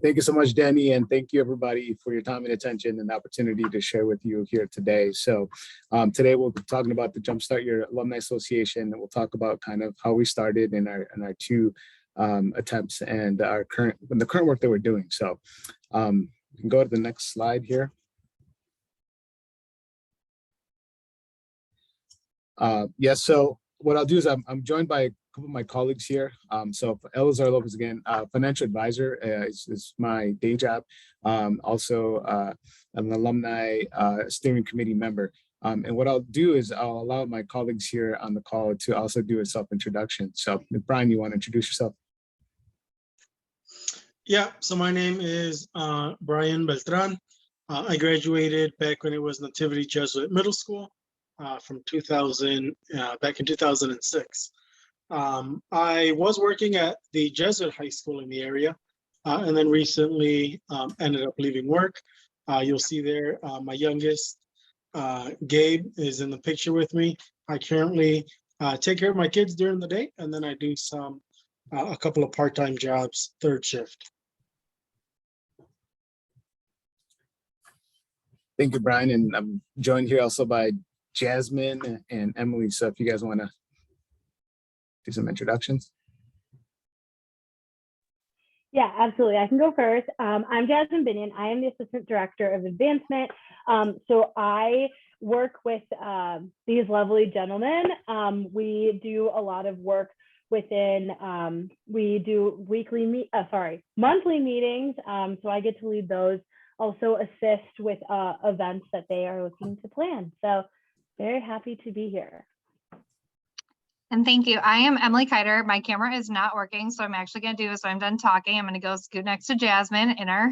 Thank you so much, Danny, and thank you everybody for your time and attention and the opportunity to share with you here today. So today we'll be talking about the Jumpstart Your Alumni Association, and we'll talk about kind of how we started in our two attempts and the current work that we're doing. So we can go to the next slide here. Yes, so what I'll do is I'm joined by a couple of my colleagues here. So Elazar Lopez again, financial advisor is my day job. Also an alumni steering committee member. And what I'll do is I'll allow my colleagues here on the call to also do a self-introduction. So Brian, you want to introduce yourself? Yeah, so my name is Brian Beltran. I graduated back when it was Nativity Jesuit Middle School from 2000, back in 2006. I was working at the Jesuit High School in the area, and then recently ended up leaving work. You'll see there, my youngest, Gabe, is in the picture with me. I currently take care of my kids during the day, and then I do a couple of part-time jobs, third shift. Thank you, Brian. And I'm joined here also by Jasmine and Emily. So if you guys want to do some introductions. Yeah, absolutely. I can go first. I'm Jasmine Binion. I am the Assistant Director of Advancement. So I work with these lovely gentlemen. We do a lot of work within, we do monthly meetings. So I get to lead those, also assist with events that they are looking to plan. So very happy to be here. And thank you. I am Emily Kiter. My camera is not working, so I'm actually going to do this. So I'm done talking. I'm going to go scoot next to Jasmine in her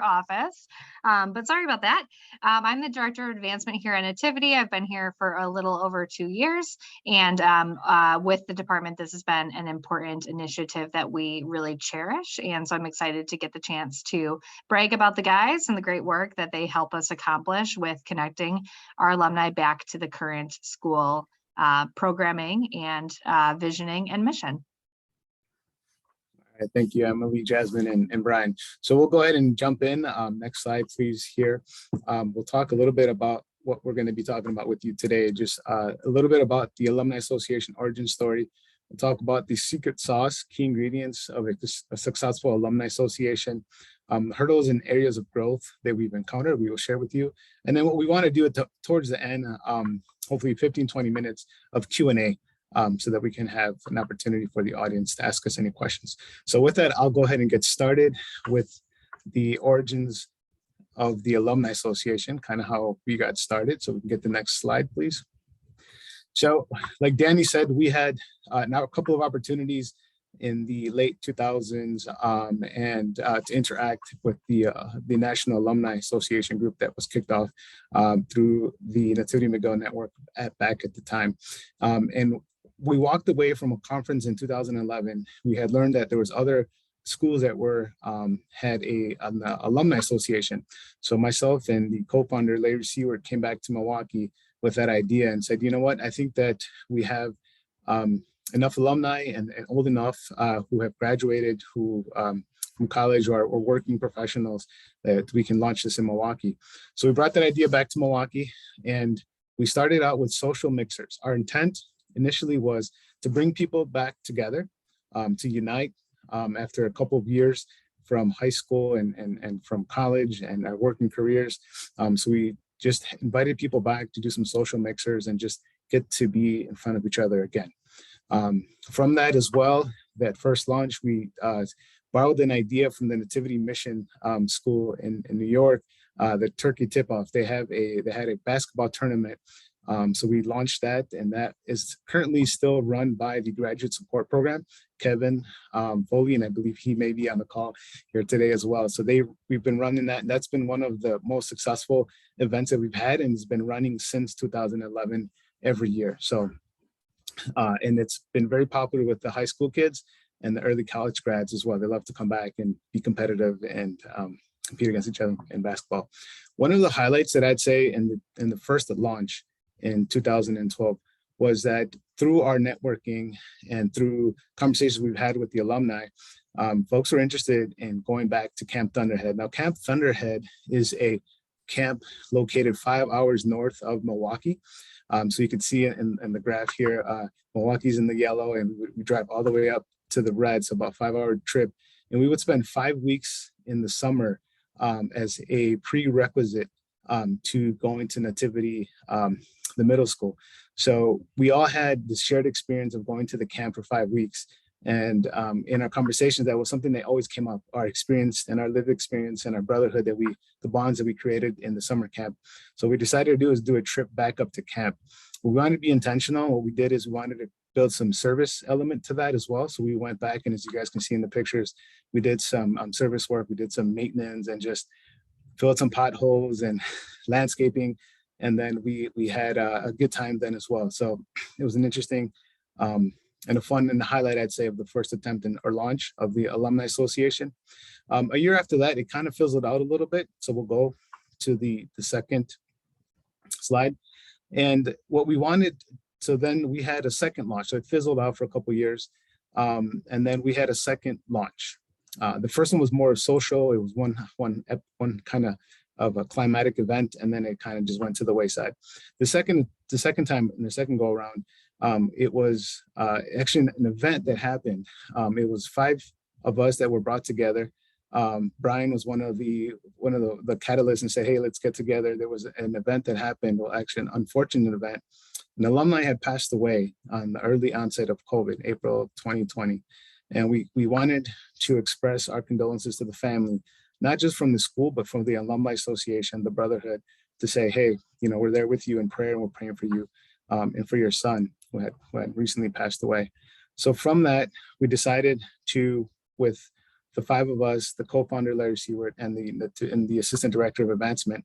office. But sorry about that. I'm the Director of Advancement here at Nativity. I've been here for a little over 2 years. And with the department, this has been an important initiative that we really cherish. And so I'm excited to get the chance to brag about the guys and the great work that they help us accomplish with connecting our alumni back to the current school programming and visioning and mission. All right, thank you, Emily, Jasmine, and Brian. So we'll go ahead and jump in. Next slide, please, here. We'll talk a little bit about what we're going to be talking about with you today, just a little bit about the Alumni Association origin story. We'll talk about the secret sauce, key ingredients of a successful alumni association, hurdles and areas of growth that we've encountered, we will share with you. And then what we want to do towards the end, hopefully 15-20 minutes of Q&A so that we can have an opportunity for the audience to ask us any questions. So with that, I'll go ahead and get started with the origins of the Alumni Association, kind of how we got started. So we can get the next slide, please. So like Danny said, we had now a couple of opportunities in the late 2000s and to interact with the National Alumni Association group that was kicked off through the NativityMiguel network back at the time. And we walked away from a conference in 2011. We had learned that there was other schools that had an alumni association. So myself and the co-founder, Larry Seward, came back to Milwaukee with that idea and said, you know what, I think that we have enough alumni and old enough who have graduated, who from college or working professionals that we can launch this in Milwaukee. So we brought that idea back to Milwaukee and we started out with social mixers. Our intent initially was to bring people back together, to unite after a couple of years from high school and from college and our working careers. So we just invited people back to do some social mixers and just get to be in front of each other again. From that as well, that first launch, we borrowed an idea from the Nativity Mission School in New York, the Turkey Tip-Off. They had a basketball tournament. So we launched that, and that is currently still run by the Graduate Support Program, Kevin Foley, and I believe he may be on the call here today as well. So we've been running that, and that's been one of the most successful events that we've had, and it's been running since 2011 every year. So, and it's been very popular with the high school kids and the early college grads as well. They love to come back and be competitive and compete against each other in basketball. One of the highlights that I'd say in the first launch in 2012 was that through our networking and through conversations we've had with the alumni, folks were interested in going back to Camp Thunderhead. Now, Camp Thunderhead is a camp located 5 hours north of Milwaukee. So you can see it in the graph here, Milwaukee's in the yellow, and we drive all the way up to the red, so about 5-hour trip. And we would spend 5 weeks in the summer as a prerequisite to going to Nativity, the middle school. So we all had this shared experience of going to the camp for 5 weeks. And in our conversations, that was something that always came up, our experience and our lived experience and our brotherhood the bonds that we created in the summer camp. So we decided to do a trip back up to camp. We wanted to be intentional. What we did is we wanted to build some service element to that as well. So we went back, and as you guys can see in the pictures, we did some service work. We did some maintenance and just filled some potholes and landscaping. And then we had a good time then as well. So it was an interesting and a fun and highlight, I'd say, of the first attempt or launch of the Alumni Association. A year after that, it kind of fizzled out a little bit. So we'll go to the second slide. And what we wanted, so then we had a second launch. So it fizzled out for a couple of years. And then we had a second launch. The first one was more social. It was one kind of a climatic event, and then it kind of just went to the wayside. The second time, in the second go around, it was actually an event that happened. It was 5 of us that were brought together. Brian was one of the catalysts and said, hey, let's get together. There was an event that happened, well, actually an unfortunate event. An alumni had passed away on the early onset of COVID, April of 2020. And we wanted to express our condolences to the family, not just from the school, but from the Alumni Association, the Brotherhood, to say, hey, we're there with you in prayer, and we're praying for you and for your son who had recently passed away. So from that, we decided to, with the 5 of us, the co-founder Larry Seward and the assistant director of advancement,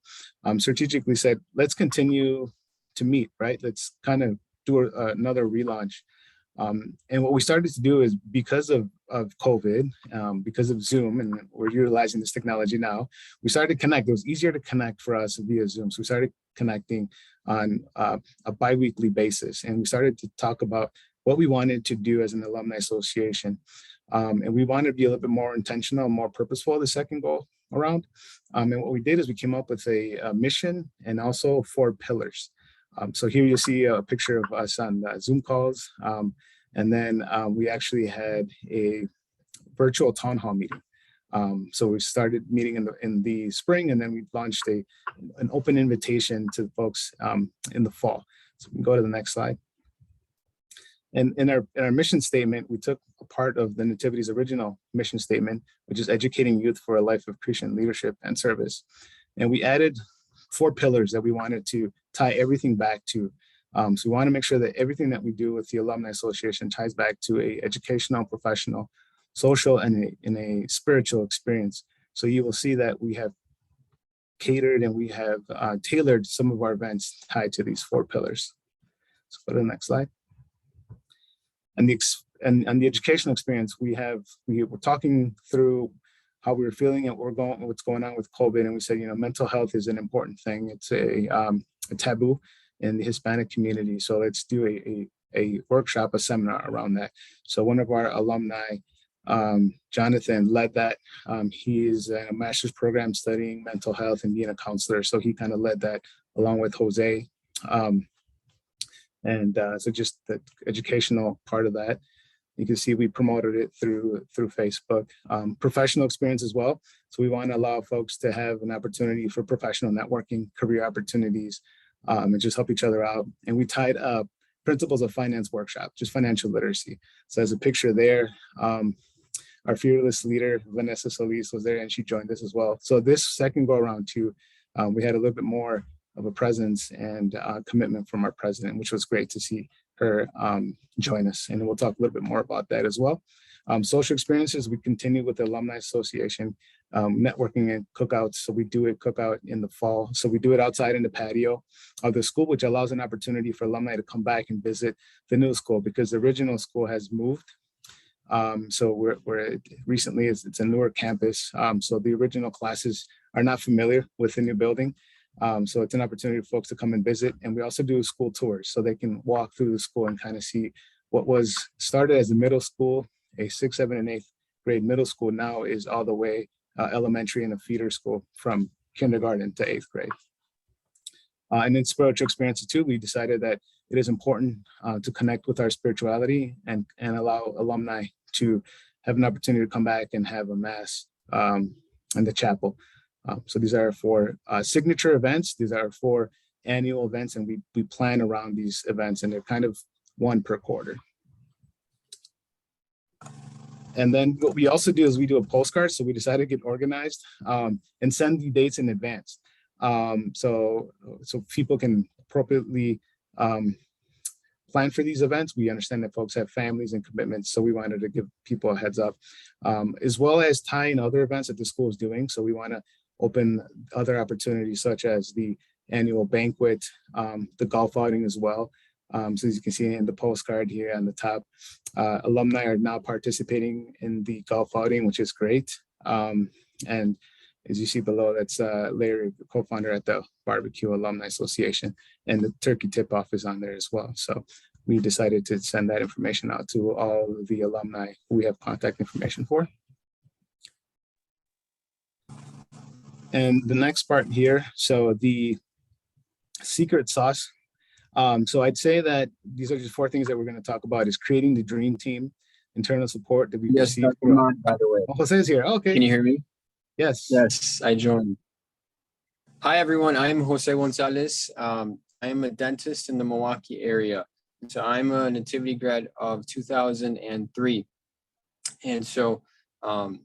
strategically said, let's continue to meet, right? Let's kind of do another relaunch. And what we started to do is, because of COVID, because of Zoom, and we're utilizing this technology now, we started to connect. It was easier to connect for us via Zoom. So we started connecting on a bi-weekly basis. And we started to talk about what we wanted to do as an alumni association. And we wanted to be a little bit more intentional, more purposeful the second go around. And what we did is we came up with a mission and also 4 pillars. So here you see a picture of us on Zoom calls. And then we actually had a virtual town hall meeting. So we started meeting in the spring, and then we launched an open invitation to folks in the fall. So we can go to the next slide. And in our mission statement, we took a part of the Nativity's original mission statement, which is educating youth for a life of Christian leadership and service. And we added 4 pillars that we wanted to tie everything back to. So we want to make sure that everything that we do with the Alumni Association ties back to a educational, professional, social, and in a spiritual experience. So you will see that we have catered and we have tailored some of our events tied to these 4 pillars. Let's go to the next slide. And the educational experience, we were talking through how we were feeling and what's going on with COVID. And we said, mental health is an important thing. It's a taboo in the Hispanic community. So let's do a workshop, a seminar around that. So one of our alumni, Jonathan, led that. He is in a master's program studying mental health and being a counselor. So he kind of led that along with Jose. So just the educational part of that. You can see we promoted it through Facebook. Professional experience as well. So we want to allow folks to have an opportunity for professional networking, career opportunities, and just help each other out. And we tied up principles of finance workshop, just financial literacy. So as a picture there, our fearless leader, Vanessa Solis, was there, and she joined us as well. So this second go around too, we had a little bit more of a presence and commitment from our president, which was great to see her join us. And we'll talk a little bit more about that as well. Social experiences, we continue with the Alumni Association, networking and cookouts. So we do a cookout in the fall. So we do it outside in the patio of the school, which allows an opportunity for alumni to come back and visit the new school, because the original school has moved. So we're recently, it's a newer campus. So the original classes are not familiar with the new building. So it's an opportunity for folks to come and visit. And we also do school tours, so they can walk through the school and kind of see what was started as a middle school, a 6th, 7th, and 8th grade middle school now is all the way elementary and a feeder school from kindergarten to 8th grade. And in spiritual experiences too, we decided that it is important to connect with our spirituality and allow alumni to have an opportunity to come back and have a mass in the chapel. So these are 4 signature events. These are 4 annual events, and we plan around these events, and they're kind of 1 per quarter. And then what we also do is we do a postcard. So we decided to get organized and send the dates in advance. So people can appropriately plan for these events. We understand that folks have families and commitments, so we wanted to give people a heads up, as well as tie in other events that the school is doing. So we want to open other opportunities such as the annual banquet, the golf outing as well. So as you can see in the postcard here on the top, alumni are now participating in the golf outing, which is great. And as you see below, that's Larry, the co-founder at the Barbecue Alumni Association, and the turkey tip-off is on there as well. So we decided to send that information out to all of the alumni who we have contact information for. And the next part here, so the secret sauce. So I'd say that these are just 4 things that we're going to talk about: is creating the dream team, internal support that we receive. By the way. Oh, Jose's here. Okay. Can you hear me? Yes. Yes, I joined. Hi, everyone. I'm Jose Gonzalez. I am a dentist in the Milwaukee area. So I'm a Nativity grad of 2003. And so I'm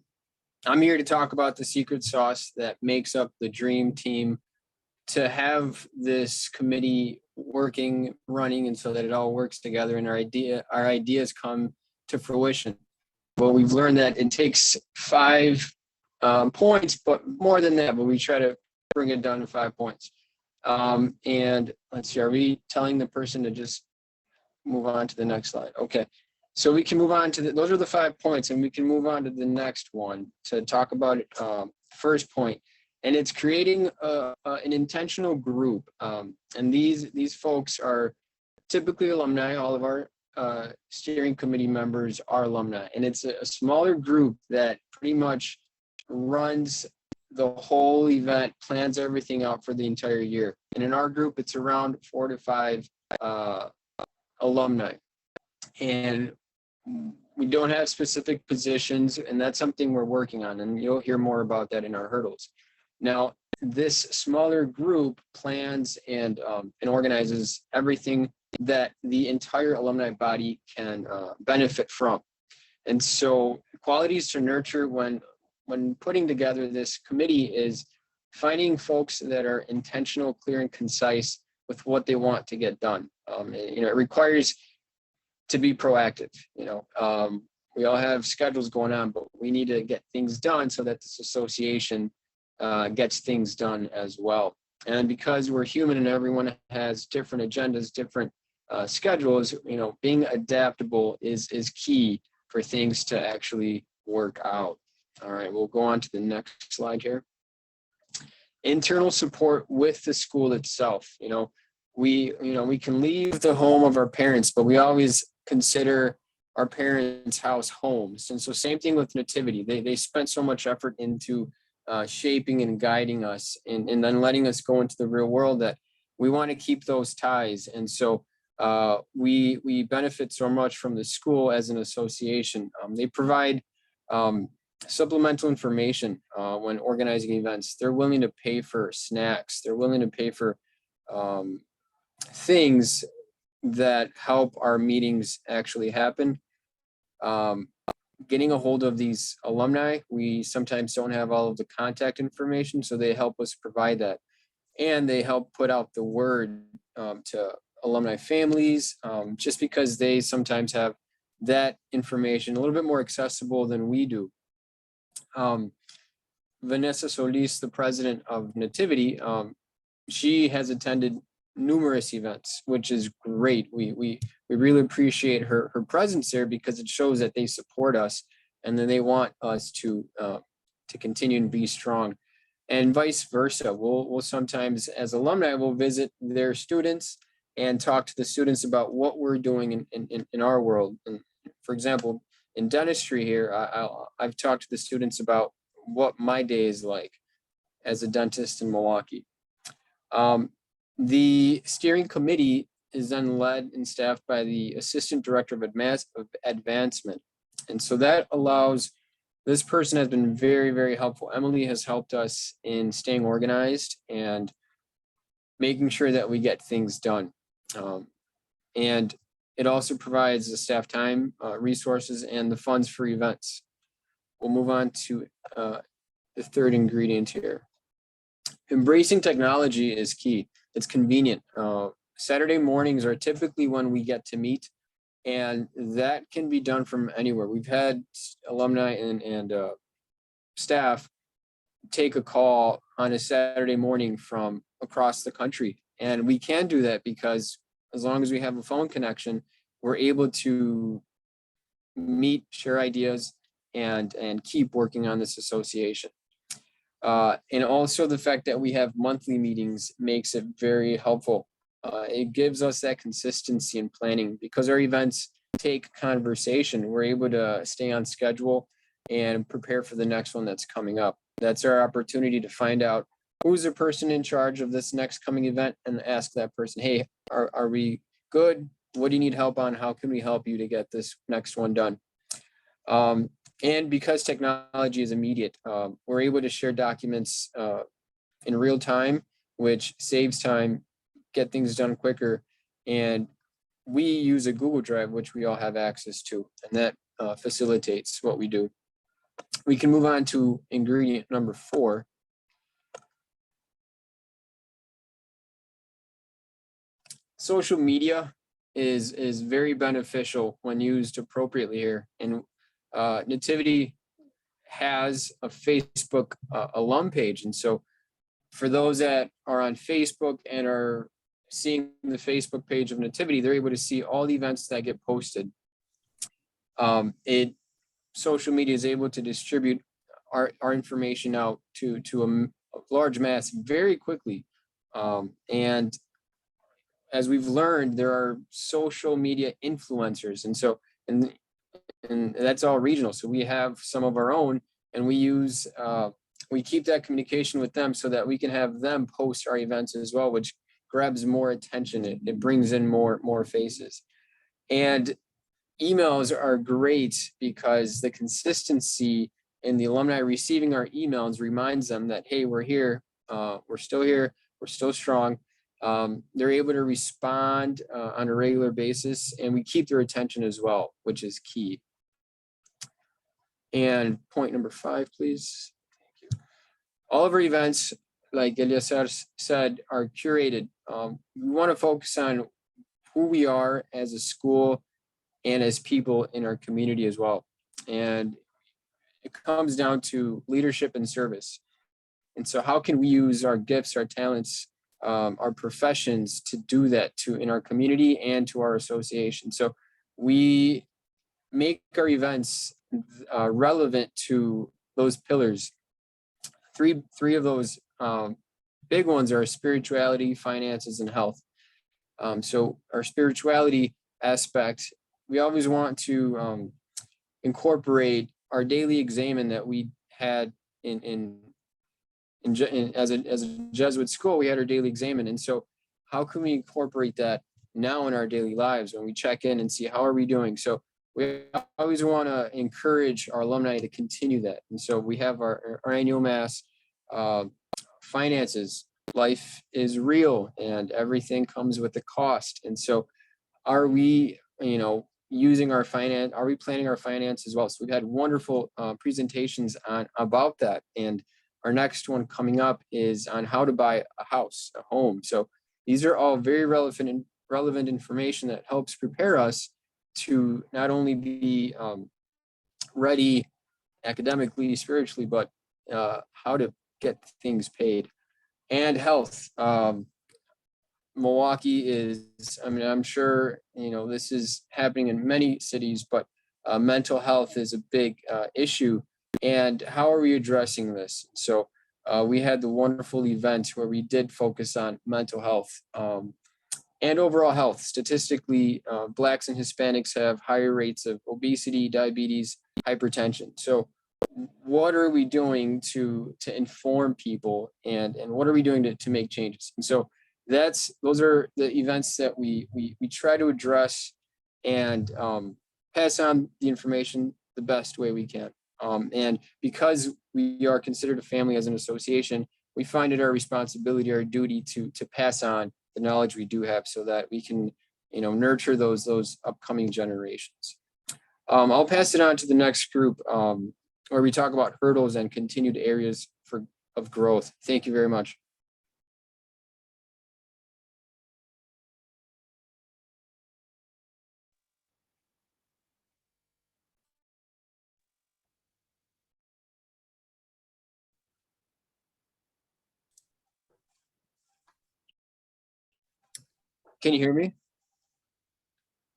here to talk about the secret sauce that makes up the dream team, to have this committee working, running, and so that it all works together and our ideas come to fruition. Well, we've learned that it takes 5 points, but more than that, but we try to bring it down to 5 points. And let's see, are we telling the person to just move on to the next slide? Okay, so we can move on to those are the 5 points, and we can move on to the next one to talk about it. First point, and it's creating an intentional group. And these folks are typically alumni. All of our steering committee members are alumni, and it's a smaller group that pretty much runs the whole event, plans everything out for the entire year. And in our group, it's around 4 to 5 alumni. And we don't have specific positions, and that's something we're working on, and you'll hear more about that in our hurdles. Now, this smaller group plans and organizes everything that the entire alumni body can benefit from. And so qualities to nurture when putting together this committee is finding folks that are intentional, clear, and concise with what they want to get done. It requires to be proactive. We all have schedules going on, but we need to get things done so that this association gets things done as well. And because we're human and everyone has different agendas, different schedules, being adaptable is key for things to actually work out. All right, we'll go on to the next slide here. Internal support with the school itself. We can leave the home of our parents, but we always consider our parents' house homes. And so same thing with Nativity. They spent so much effort into shaping and guiding us and then letting us go into the real world that we want to keep those ties. And so we benefit so much from the school as an association. They provide supplemental information when organizing events. They're willing to pay for snacks. They're willing to pay for things that help our meetings actually happen. Getting a hold of these alumni, we sometimes don't have all of the contact information, so they help us provide that. And they help put out the word to alumni families, just because they sometimes have that information a little bit more accessible than we do. Vanessa Solis, the president of Nativity, she has attended numerous events, which is great. We really appreciate her presence there because it shows that they support us and then they want us to continue and be strong, and vice versa. We'll sometimes, as alumni, we'll visit their students and talk to the students about what we're doing in our world. And for example, in dentistry here, I've talked to the students about what my day is like as a dentist in Milwaukee. The steering committee is then led and staffed by the Assistant Director of Advancement. And so that allows, this person has been very, very helpful. Emily has helped us in staying organized and making sure that we get things done. And it also provides the staff time, resources, and the funds for events. We'll move on to the third ingredient here. Embracing technology is key. It's convenient. Saturday mornings are typically when we get to meet, and that can be done from anywhere. We've had alumni and staff take a call on a Saturday morning from across the country. And we can do that because as long as we have a phone connection, we're able to meet, share ideas, and keep working on this association. And also the fact that we have monthly meetings makes it very helpful. It gives us that consistency in planning because our events take conversation. We're able to stay on schedule and prepare for the next one that's coming up. That's our opportunity to find out who's the person in charge of this next coming event and ask that person, hey, are we good? What do you need help on? How can we help you to get this next one done? And because technology is immediate, we're able to share documents in real time, which saves time, get things done quicker. And we use a Google Drive, which we all have access to, and that facilitates what we do. We can move on to ingredient number 4. Social media is very beneficial when used appropriately here. And Nativity has a Facebook alum page. And so for those that are on Facebook and are seeing the Facebook page of Nativity, they're able to see all the events that get posted. Social media is able to distribute our information out to a large mass very quickly. And as we've learned, there are social media influencers. And so, and that's all regional. So we have some of our own, and we use, we keep that communication with them so that we can have them post our events as well, which grabs more attention. It brings in more faces. And emails are great because the consistency in the alumni receiving our emails reminds them that, hey, we're here, we're still here, we're still strong. They're able to respond on a regular basis, and we keep their attention as well, which is key. And point number 5, please. Thank you. All of our events, like Elias said, are curated. We want to focus on who we are as a school and as people in our community as well. And it comes down to leadership and service. And so how can we use our gifts, our talents, our professions to do that in our community and to our association? So we make our events relevant to those pillars. Three of those big ones are spirituality, finances, and health. So our spirituality aspect, we always want to incorporate our daily examen that we had as a Jesuit school. We had our daily examen. And so how can we incorporate that now in our daily lives when we check in and see how are we doing? So we always want to encourage our alumni to continue that. And so we have our annual mass, finances. Life is real and everything comes with a cost. And so are we, using our finance, are we planning our finance as well? So we've had wonderful presentations about that. And our next one coming up is on how to buy a house, a home. So these are all very relevant information that helps prepare us to not only be ready academically, spiritually, but how to get things paid. And health. Milwaukee is, I'm sure, this is happening in many cities, but mental health is a big issue. And how are we addressing this? So we had the wonderful event where we did focus on mental health. and overall health. Statistically, Blacks and Hispanics have higher rates of obesity, diabetes, hypertension. So what are we doing to inform people, and what are we doing to make changes? And so those are the events that we try to address and pass on the information the best way we can. And because we are considered a family as an association, we find it our responsibility, our duty to pass on the knowledge we do have so that we can, nurture those upcoming generations. I'll pass it on to the next group where we talk about hurdles and continued areas of growth. Thank you very much. Can you hear me?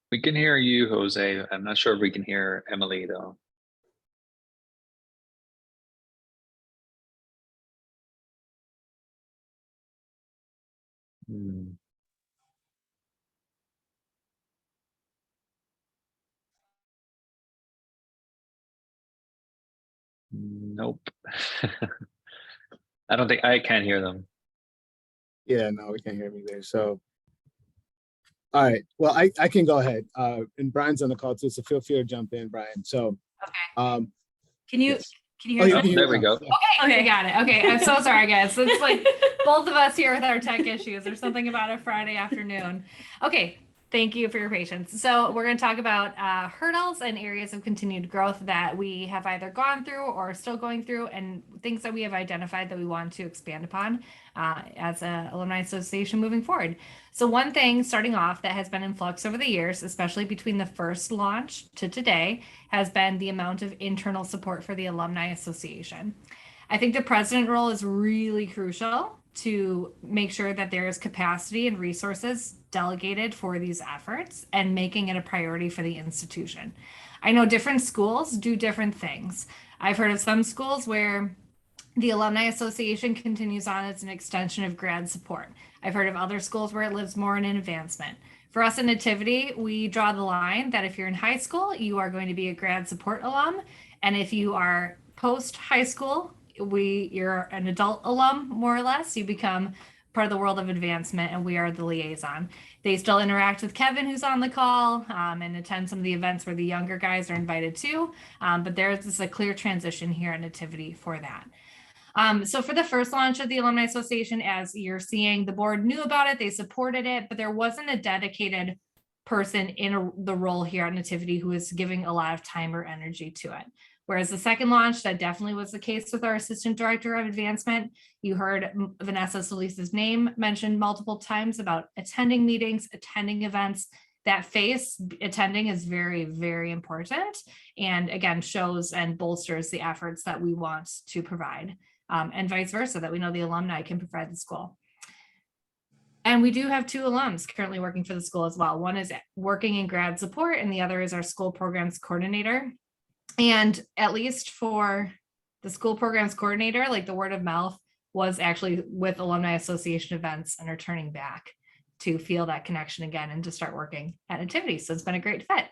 We can hear you, Jose. I'm not sure if we can hear Emily though. Nope. I don't think I can hear them. Yeah, no, we can't hear me there. So, all right. Well, I can go ahead. And Brian's on the call too, so feel free to jump in, Brian. So, Okay. Can you yes. hear Oh, you me? can hear There we me go. now. Yeah. Okay, got it. Okay, I'm so sorry, guys. It's like both of us here with our tech issues or something about a Friday afternoon. Okay, thank you for your patience. So we're going to talk about hurdles and areas of continued growth that we have either gone through or still going through, and things that we have identified that we want to expand upon as an alumni association moving forward. So one thing starting off that has been in flux over the years, especially between the first launch to today, has been the amount of internal support for the Alumni Association. I think the president role is really crucial to make sure that there is capacity and resources delegated for these efforts and making it a priority for the institution. I know different schools do different things. I've heard of some schools where the Alumni Association continues on as an extension of grad support. I've heard of other schools where it lives more in an advancement. For us in Nativity, we draw the line that if you're in high school, you are going to be a grad support alum. And if you are post high school, you're an adult alum, more or less. You become part of the world of advancement, and we are the liaison. They still interact with Kevin, who's on the call, and attend some of the events where the younger guys are invited too. But there's a clear transition here at Nativity for that. So for the first launch of the Alumni Association, as you're seeing, the board knew about it, they supported it, but there wasn't a dedicated person in the role here at Nativity who was giving a lot of time or energy to it. Whereas the second launch, that definitely was the case with our Assistant Director of Advancement. You heard Vanessa Solis's name mentioned multiple times about attending meetings, attending events. That face attending is very, very important. And again, shows and bolsters the efforts that we want to provide. And vice versa, that we know the alumni can provide the school. And we do have 2 alums currently working for the school as well. One is working in grad support and the other is our school programs coordinator. And at least for the school programs coordinator, like the word of mouth was actually with Alumni Association events and are turning back to feel that connection again and to start working at Nativity. So it's been a great fit.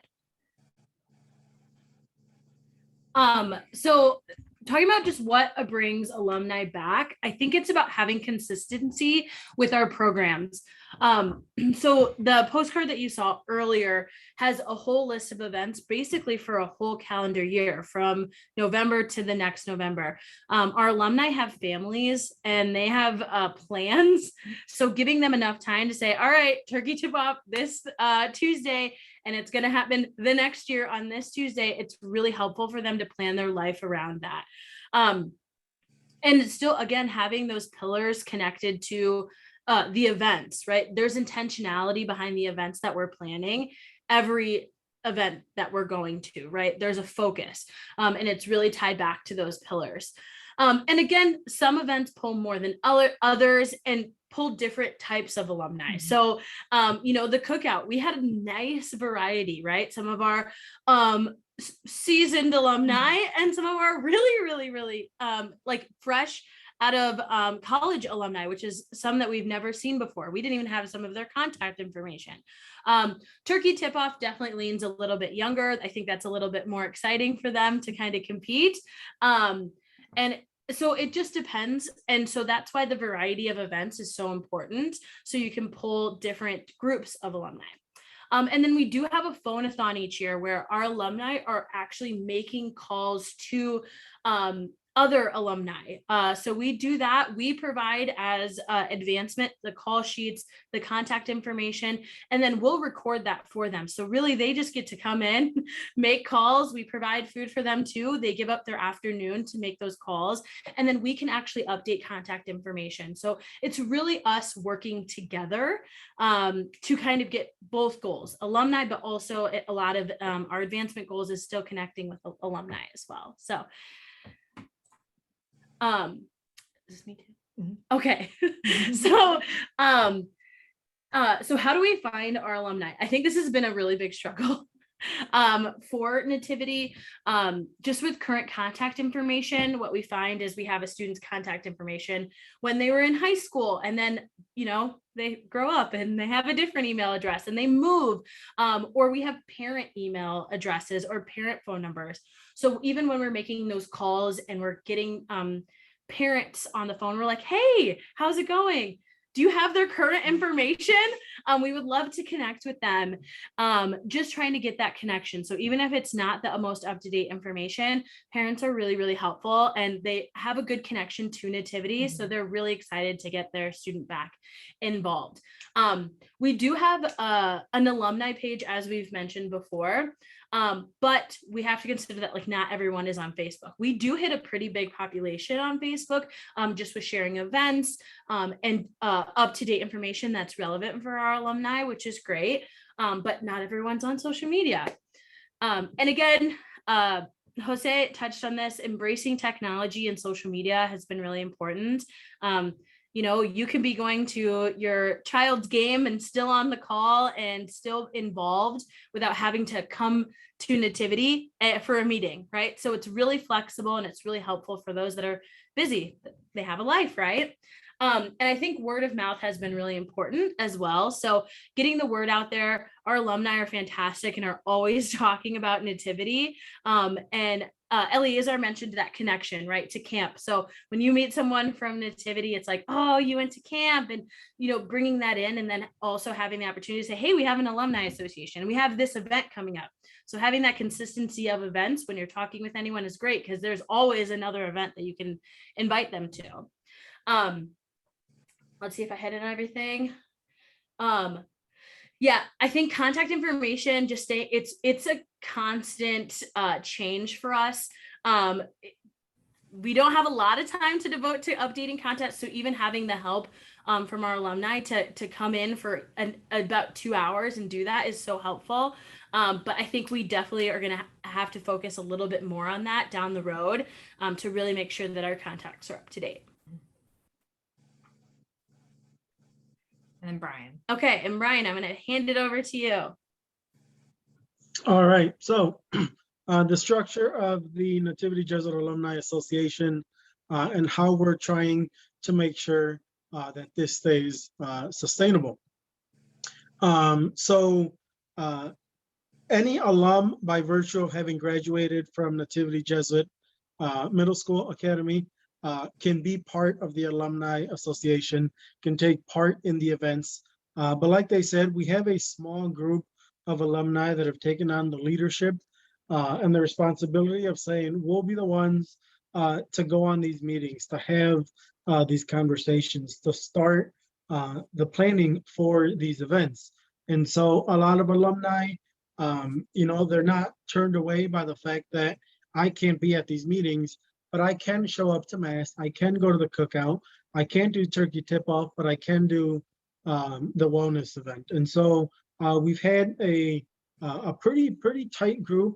So talking about just what brings alumni back, I think it's about having consistency with our programs. So the postcard that you saw earlier has a whole list of events basically for a whole calendar year from November to the next November. Our alumni have families and they have plans. So giving them enough time to say, all right, turkey tip off this Tuesday, and it's going to happen the next year on this Tuesday. It's really helpful for them to plan their life around that. And still, again, having those pillars connected to the events, right? There's intentionality behind the events that we're planning. Every event that we're going to, right? There's a focus, and it's really tied back to those pillars. And again, some events pull more than others and pull different types of alumni. So, the cookout, we had a nice variety, right? Some of our seasoned alumni and some of our really, really, really like fresh out of college alumni, which is some that we've never seen before. We didn't even have some of their contact information. Turkey tip-off definitely leans a little bit younger. I think that's a little bit more exciting for them to kind of compete. And so it just depends. And so that's why the variety of events is so important. So you can pull different groups of alumni. And then we do have a phone-a-thon each year where our alumni are actually making calls to other alumni. So we do that. We provide as advancement the call sheets, the contact information, and then we'll record that for them. So really they just get to come in, make calls. We provide food for them too. They give up their afternoon to make those calls, and then we can actually update contact information. So it's really us working together to kind of get both goals, alumni, but also a lot of our advancement goals is still connecting with alumni as well. So is this me too? Okay. So how do we find our alumni? I think this has been a really big struggle for Nativity. Just with current contact information, what we find is we have a student's contact information when they were in high school, and then, you know, they grow up and they have a different email address and they move, or we have parent email addresses or parent phone numbers. So even when we're making those calls and we're getting parents on the phone, we're like, hey, how's it going? Do you have their current information? We would love to connect with them, just trying to get that connection. So even if it's not the most up-to-date information, parents are really, really helpful, and they have a good connection to Nativity. So they're really excited to get their student back involved. We do have an alumni page, as we've mentioned before. But we have to consider that like not everyone is on Facebook. We do hit a pretty big population on Facebook, just with sharing events and up-to-date information that's relevant for our alumni, which is great. But not everyone's on social media. And again, Jose touched on this, embracing technology and social media has been really important. You know, you can be going to your child's game and still on the call and still involved without having to come to Nativity for a meeting, right? So it's really flexible and it's really helpful for those that are busy. They have a life, right? And I think word of mouth has been really important as well. So getting the word out there, our alumni are fantastic and are always talking about Nativity. And Eleazar mentioned that connection, right, to camp. So when you meet someone from Nativity, it's like, oh, you went to camp, and, you know, bringing that in, and then also having the opportunity to say, hey, we have an alumni association, we have this event coming up. So having that consistency of events when you're talking with anyone is great, because there's always another event that you can invite them to. Let's see if I hit on everything. Yeah, I think contact information, just stay, it's a constant change for us. We don't have a lot of time to devote to updating content. So even having the help from our alumni to come in for about 2 hours and do that is so helpful. But I think we definitely are going to have to focus a little bit more on that down the road to really make sure that our contacts are up to date. And then Brian. Okay, and Brian, I'm going to hand it over to you. All right, so the structure of the Nativity Jesuit Alumni Association and how we're trying to make sure that this stays sustainable. Any alum, by virtue of having graduated from Nativity Jesuit Middle School Academy, can be part of the Alumni Association, can take part in the events. But like they said, we have a small group of alumni that have taken on the leadership and the responsibility of saying, we'll be the ones to go on these meetings, to have these conversations, to start the planning for these events. And so a lot of alumni, you know, they're not turned away by the fact that I can't be at these meetings, but I can show up to Mass, I can go to the cookout, I can't do turkey tip-off, but I can do the wellness event. And so we've had a pretty tight group.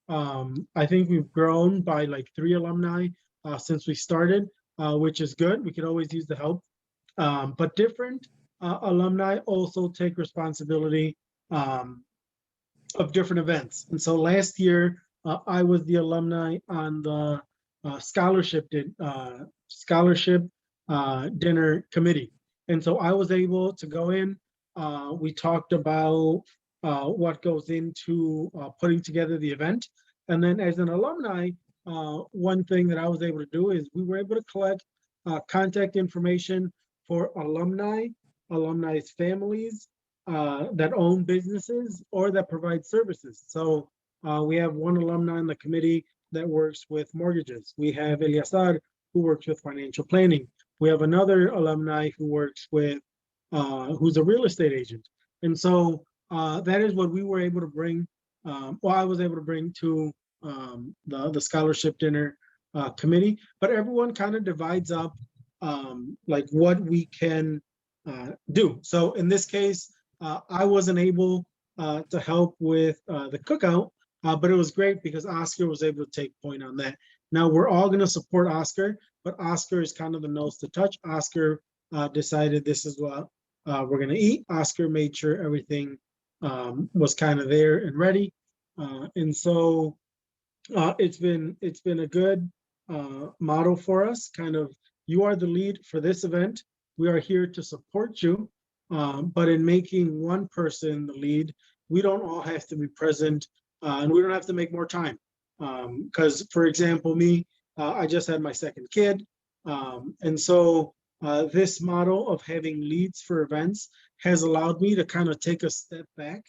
I think we've grown by like 3 alumni since we started, which is good. We could always use the help. But different alumni also take responsibility of different events. And so last year, I was the alumni on the scholarship scholarship dinner committee. And so I was able to go in. We talked about what goes into putting together the event. And then as an alumni, one thing that I was able to do is we were able to collect contact information for alumni's families that own businesses or that provide services. So we have one alumni in the committee that works with mortgages. We have Eliasar, who works with financial planning. We have another alumni who works with, who's a real estate agent. And so that is what we were able to bring, or I was able to bring to the scholarship dinner committee. But everyone kind of divides up like what we can do. So in this case, I wasn't able to help with the cookout, but it was great because Oscar was able to take point on that. Now we're all going to support Oscar, but Oscar is kind of the nose to touch. Oscar decided this is what we're going to eat. Oscar made sure everything was kind of there and ready. And so it's been a good model for us. Kind of, you are the lead for this event. We are here to support you. But in making one person the lead, we don't all have to be present and we don't have to make more time. Because for example, me, I just had my second kid. And so this model of having leads for events has allowed me to kind of take a step back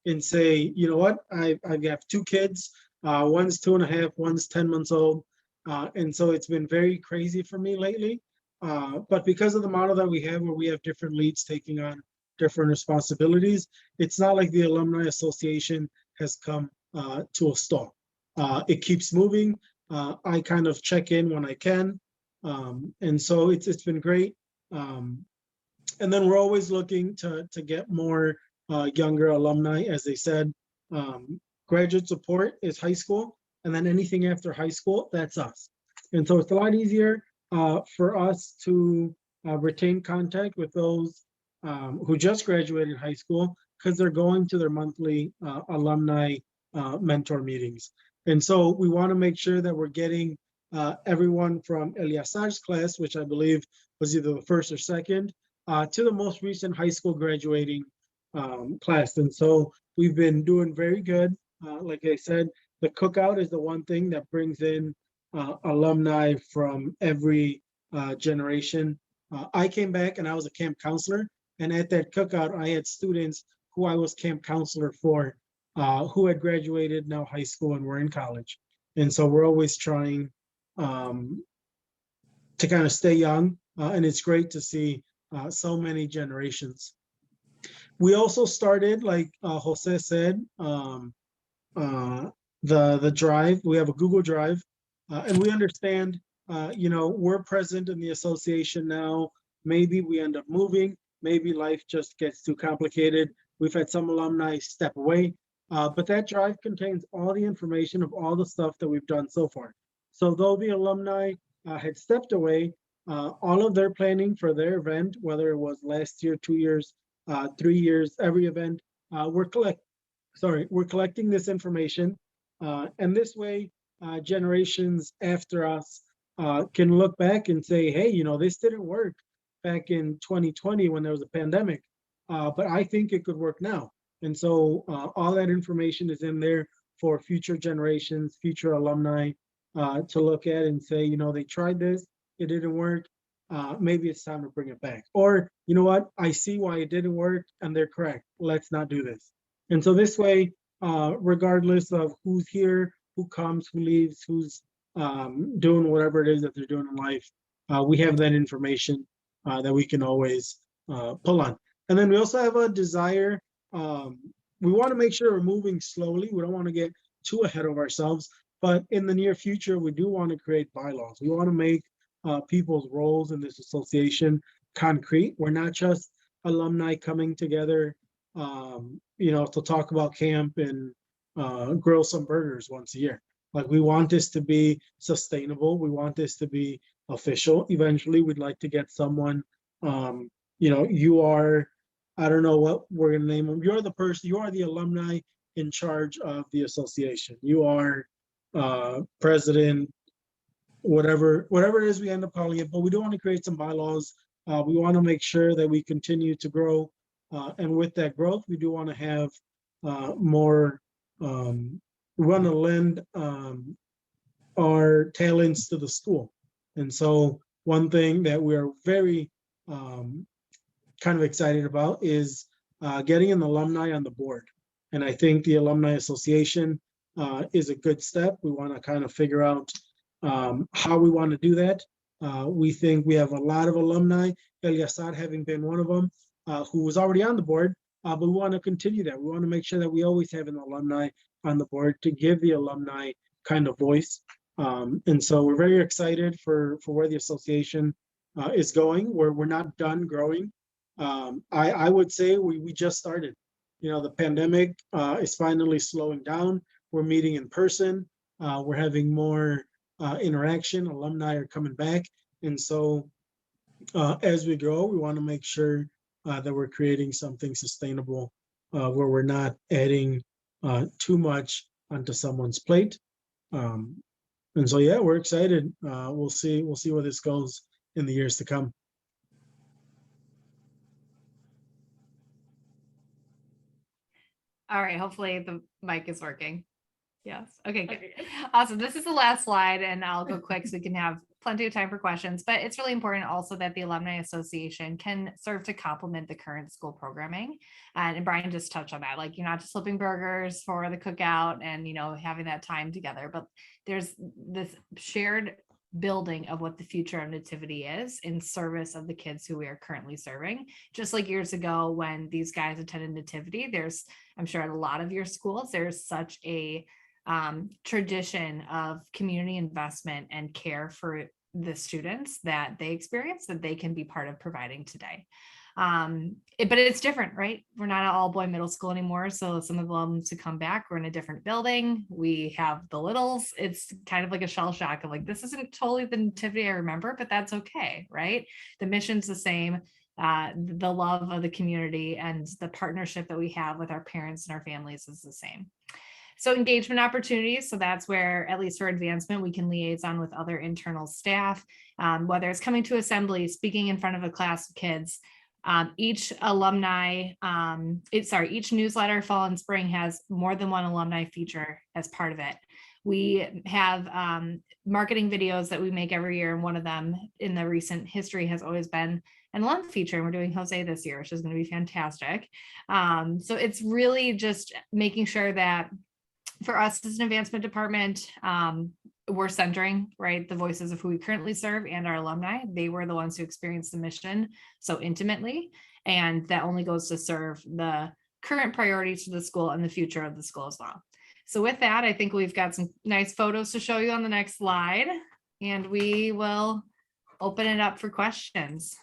and say, you know what, I've got 2 kids, one's 2.5, one's 10 months old. And so it's been very crazy for me lately. But because of the model that we have, where we have different leads taking on different responsibilities, it's not like the Alumni Association has come to a stall. It keeps moving. I kind of check in when I can. And so it's been great. And then we're always looking to get more younger alumni. As they said, graduate support is high school, and then anything after high school, that's us. And so it's a lot easier for us to retain contact with those who just graduated high school, because they're going to their monthly alumni mentor meetings. And so we want to make sure that we're getting everyone from Eliasar's class, which I believe was either the first or second, to the most recent high school graduating class. And so we've been doing very good. Like I said, the cookout is the one thing that brings in alumni from every generation. I came back and I was a camp counselor. And at that cookout, I had students who I was camp counselor for, who had graduated now high school and were in college. And so we're always trying to kind of stay young. And it's great to see so many generations. We also started, like Jose said, the drive. We have a Google Drive, and we understand, you know, we're present in the association now. Maybe we end up moving. Maybe life just gets too complicated. We've had some alumni step away, but that drive contains all the information of all the stuff that we've done so far. So though the alumni had stepped away, all of their planning for their event, whether it was last year, 2 years, 3 years, every event, we're collecting this information. And this way, generations after us can look back and say, hey, you know, this didn't work back in 2020 when there was a pandemic, but I think it could work now. And so all that information is in there for future generations, future alumni to look at and say, you know, they tried this, it didn't work. Maybe it's time to bring it back. Or, you know what, I see why it didn't work and they're correct. Let's not do this. And so this way, regardless of who's here, who comes, who leaves, who's doing whatever it is that they're doing in life, we have that information that we can always pull on. And then we also have a desire, we want to make sure we're moving slowly. We don't want to get too ahead of ourselves, but in the near future, we do want to create bylaws. We want to make people's roles in this association concrete. We're not just alumni coming together, you know, to talk about camp and grill some burgers once a year. Like, we want this to be sustainable. We want this to be official. Eventually, we'd like to get someone, you know, you are, I don't know what we're going to name them. You're the person, you are the alumni in charge of the association. You are president whatever it is we end up calling it, but we do want to create some bylaws. We want to make sure that we continue to grow. And with that growth, we do want to have more, we want to lend our talents to the school. And so one thing that we are very kind of excited about is getting an alumni on the board. And I think the Alumni Association is a good step. We want to kind of figure out how we want to do that. We think we have a lot of alumni, Eliasar having been one of them, who was already on the board, but we want to continue that. We want to make sure that we always have an alumni on the board to give the alumni kind of voice. And so we're very excited for where the association is going. We're not done growing. I would say we just started. You know, the pandemic is finally slowing down. We're meeting in person. We're having more interaction. Alumni are coming back. And so as we grow, we want to make sure that we're creating something sustainable where we're not adding too much onto someone's plate. And so, yeah, we're excited. We'll see where this goes in the years to come. All right, hopefully the mic is working. Yes. Okay, good. Awesome. This is the last slide and I'll go quick so we can have plenty of time for questions, but it's really important also that the Alumni Association can serve to complement the current school programming. And Brian just touched on that, like you're not just flipping burgers for the cookout and, you know, having that time together, but there's this shared building of what the future of Nativity is in service of the kids who we are currently serving. Just like years ago when these guys attended Nativity, there's, I'm sure at a lot of your schools, there's such a tradition of community investment and care for the students that they experience that they can be part of providing today. But it's different, right? We're not at all boy middle school anymore. So some of them to come back, we're in a different building. We have the littles. It's kind of like a shell shock of like, this isn't totally the Nativity I remember, but that's okay, right? The mission's the same. The love of the community and the partnership that we have with our parents and our families is the same. So engagement opportunities. So that's where, at least for advancement, we can liaison with other internal staff, whether it's coming to assembly, speaking in front of a class of kids. Each alumni, each newsletter, fall and spring, has more than one alumni feature as part of it. We have marketing videos that we make every year, and one of them in the recent history has always been an alum feature, and we're doing Jose this year, which is going to be fantastic. So it's really just making sure that for us as an advancement department, we're centering, right, the voices of who we currently serve and our alumni. They were the ones who experienced the mission so intimately, and that only goes to serve the current priorities to the school and the future of the school as well. So with that, I think we've got some nice photos to show you on the next slide, and we will open it up for questions.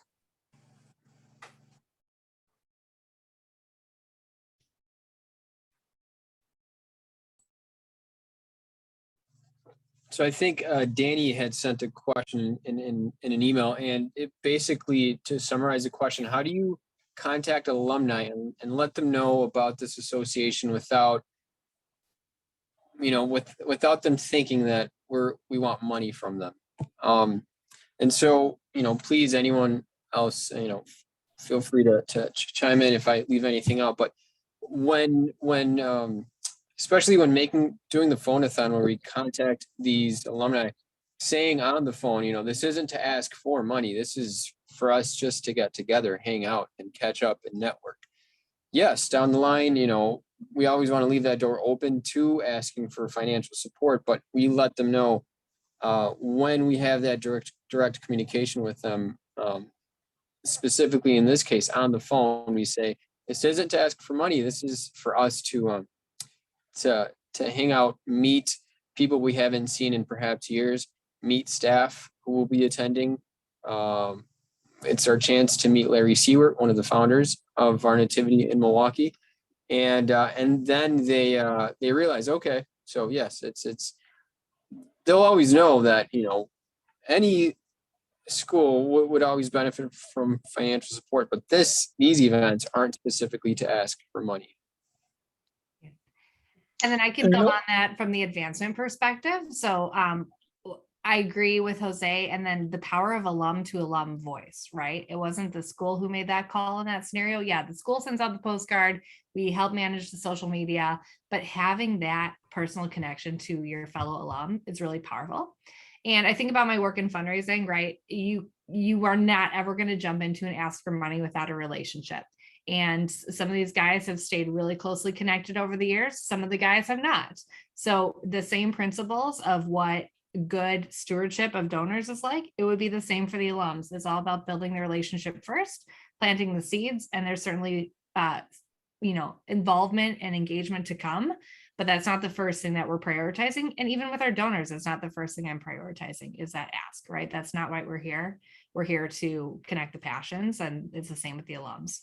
So I think Danny had sent a question in an email, and it basically, to summarize the question, how do you contact alumni and let them know about this association without, you know, without them thinking that we want money from them? And so, you know, please, anyone else, you know, feel free to chime in if I leave anything out. But when especially when doing the phone-a-thon where we contact these alumni, saying on the phone, you know, this isn't to ask for money. This is for us just to get together, hang out and catch up and network. Yes, down the line, you know, we always want to leave that door open to asking for financial support, but we let them know when we have that direct communication with them. Specifically in this case, on the phone, we say, this isn't to ask for money. This is for us to hang out, meet people we haven't seen in perhaps years, meet staff who will be attending. It's our chance to meet Larry Seward, one of the founders of our Nativity in Milwaukee. And then they realize, okay, so yes, they'll always know that, you know, any school would always benefit from financial support, but these events aren't specifically to ask for money. And then I can build on that from the advancement perspective. So I agree with Jose. And then the power of alum to alum voice, right? It wasn't the school who made that call in that scenario. Yeah, the school sends out the postcard. We help manage the social media, but having that personal connection to your fellow alum is really powerful. And I think about my work in fundraising, right? You are not ever going to jump into and ask for money without a relationship. And some of these guys have stayed really closely connected over the years. Some of the guys have not. So the same principles of what good stewardship of donors is like, it would be the same for the alums. It's all about building the relationship first, planting the seeds, and there's certainly involvement and engagement to come, but that's not the first thing that we're prioritizing. And even with our donors, it's not the first thing I'm prioritizing is that ask, right? That's not why we're here. We're here to connect the passions, and it's the same with the alums.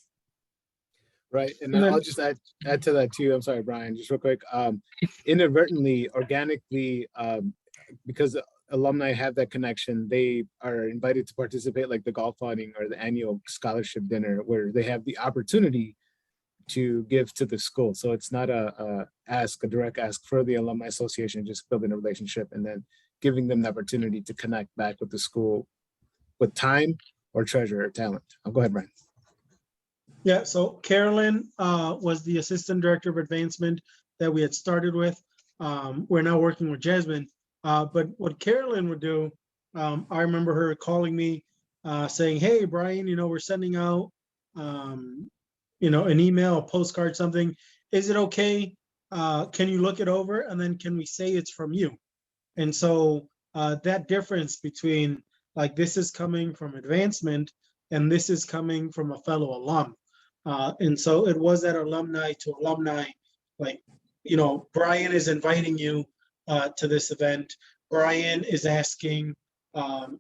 Right, and And then then- I'll just add to that too. I'm sorry, Brian, just real quick. Inadvertently, organically, because alumni have that connection, they are invited to participate, like the golf outing or the annual scholarship dinner, where they have the opportunity to give to the school. So it's not a direct ask for the alumni association, just building a relationship and then giving them the opportunity to connect back with the school with time or treasure or talent. I'll go ahead, Brian. Yeah, so Carolyn was the assistant director of advancement that we had started with. We're now working with Jasmine. But what Carolyn would do, I remember her calling me saying, hey, Brian, we're sending out, an email, a postcard, something. Is it okay? Can you look it over? And then can we say it's from you? And so that difference between like this is coming from advancement and this is coming from a fellow alum. And so it was that alumni to alumni, like, Brian is inviting you to this event. Brian is asking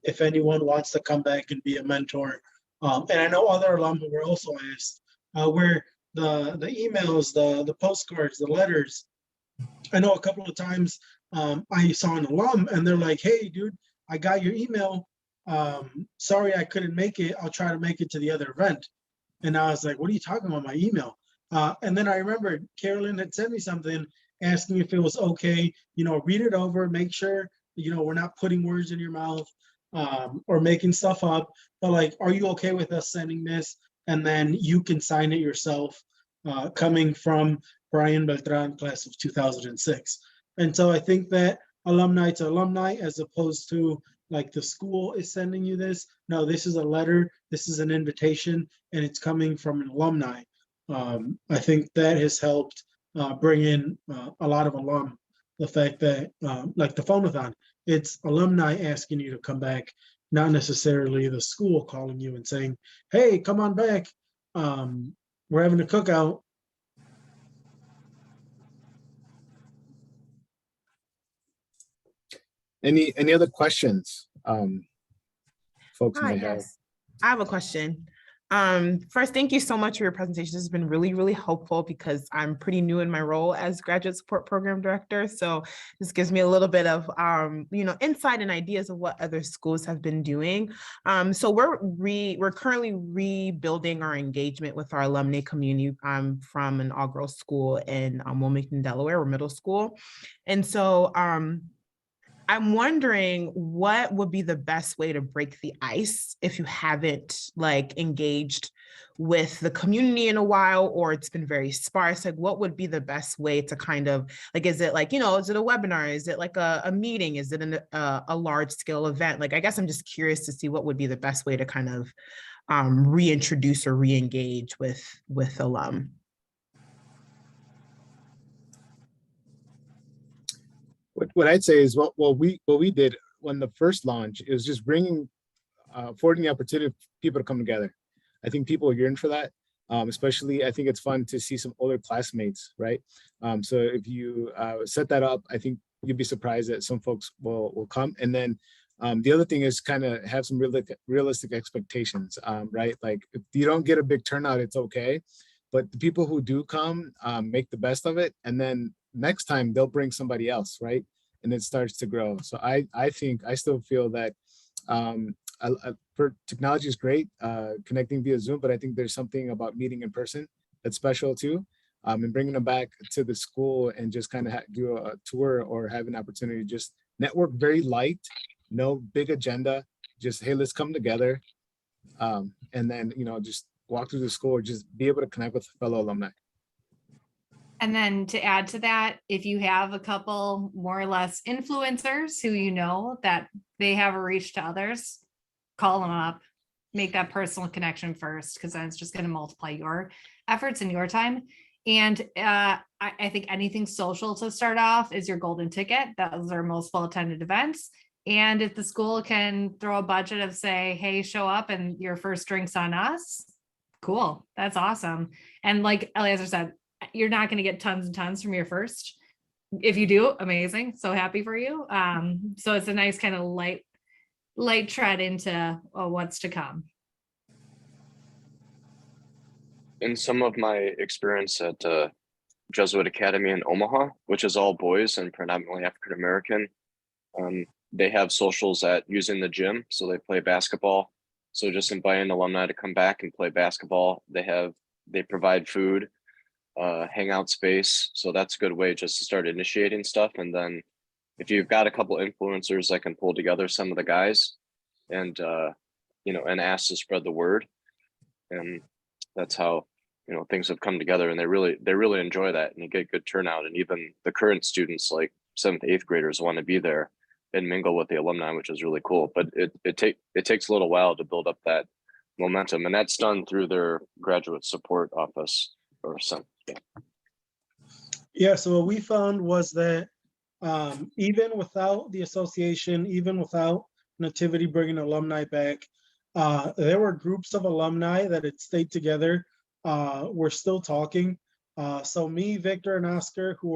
if anyone wants to come back and be a mentor. And I know other alum who were also asked where the emails, the postcards, the letters. I know a couple of times I saw an alum and they're like, hey, dude, I got your email. Sorry, I couldn't make it. I'll try to make it to the other event. And I was like, what are you talking about, my email? And then I remembered Carolyn had sent me something asking if it was okay, read it over, make sure, we're not putting words in your mouth or making stuff up. But like, are you okay with us sending this? And then you can sign it yourself, coming from Brian Beltran, class of 2006. And so I think that alumni to alumni, as opposed to like the school is sending you this. No, this is a letter, this is an invitation, and it's coming from an alumni. I think that has helped bring in a lot of alum. The fact that, like the phone-a-thon, it's alumni asking you to come back, not necessarily the school calling you and saying, hey, come on back. We're having a cookout. Any other questions? Folks Hi, may have. yes. I have a question. First, thank you so much for your presentation. This has been really, really helpful because I'm pretty new in my role as graduate support program director. So this gives me a little bit of, insight and ideas of what other schools have been doing. So we're currently rebuilding our engagement with our alumni community. I'm from an all-girls school in Wilmington, Delaware, or middle school. And so, I'm wondering what would be the best way to break the ice if you haven't engaged with the community in a while, or it's been very sparse. Like, what would be the best way to kind of is it is it a webinar? Is it like a meeting? Is it a large scale event? I guess I'm just curious to see what would be the best way to kind of reintroduce or re-engage with alum. What I'd say is what we did when the first launch is just bringing, affording the opportunity for people to come together. I think people yearn for that. Especially, I think it's fun to see some older classmates, right? So if you set that up, I think you'd be surprised that some folks will come. And then the other thing is kind of have some realistic expectations, right? Like if you don't get a big turnout, it's okay. But the people who do come, make the best of it. And then next time they'll bring somebody else, right? And it starts to grow. So I think I still feel that technology is great, connecting via Zoom, but I think there's something about meeting in person that's special too, and bringing them back to the school and just kind of do a tour or have an opportunity to just network very light no big agenda, just, hey, let's come together. And then, just walk through the school or just be able to connect with fellow alumni. And then to add to that, if you have a couple more or less influencers who you know that they have a reach to others, call them up, make that personal connection first, because then it's just going to multiply your efforts and your time. And I think anything social to start off is your golden ticket. Those are most well-attended events. And if the school can throw a budget of, say, hey, show up and your first drink's on us, cool. That's awesome. And like Eleazar said, you're not going to get tons and tons from your first. If you do, amazing. So happy for you. So it's a nice kind of light tread into what's to come. In some of my experience at Jesuit Academy in Omaha, which is all boys and predominantly African American, they have socials at using the gym, so they play basketball. So just inviting alumni to come back and play basketball. They provide food, hangout space. So that's a good way just to start initiating stuff. And then if you've got a couple influencers that can pull together some of the guys and and ask to spread the word. And that's how things have come together, and they really enjoy that, and you get good turnout. And even the current students, like 7th, 8th graders, want to be there and mingle with the alumni, which is really cool. But it takes a little while to build up that momentum, and that's done through their graduate support office or something. Yeah, so what we found was that even without the association, even without Nativity bringing alumni back, there were groups of alumni that had stayed together. We're still talking. So me, Victor, and Oscar, who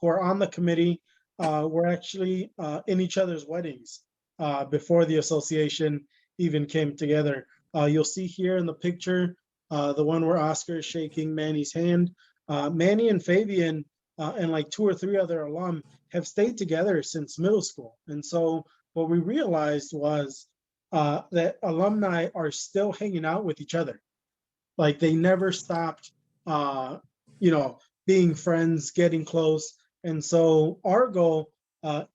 are on the committee, were actually in each other's weddings before the association even came together. You'll see here in the picture, the one where Oscar is shaking Manny's hand. Manny and Fabian and like 2 or 3 other alum have stayed together since middle school. And so what we realized was that alumni are still hanging out with each other. Like they never stopped, being friends, getting close. And so our goal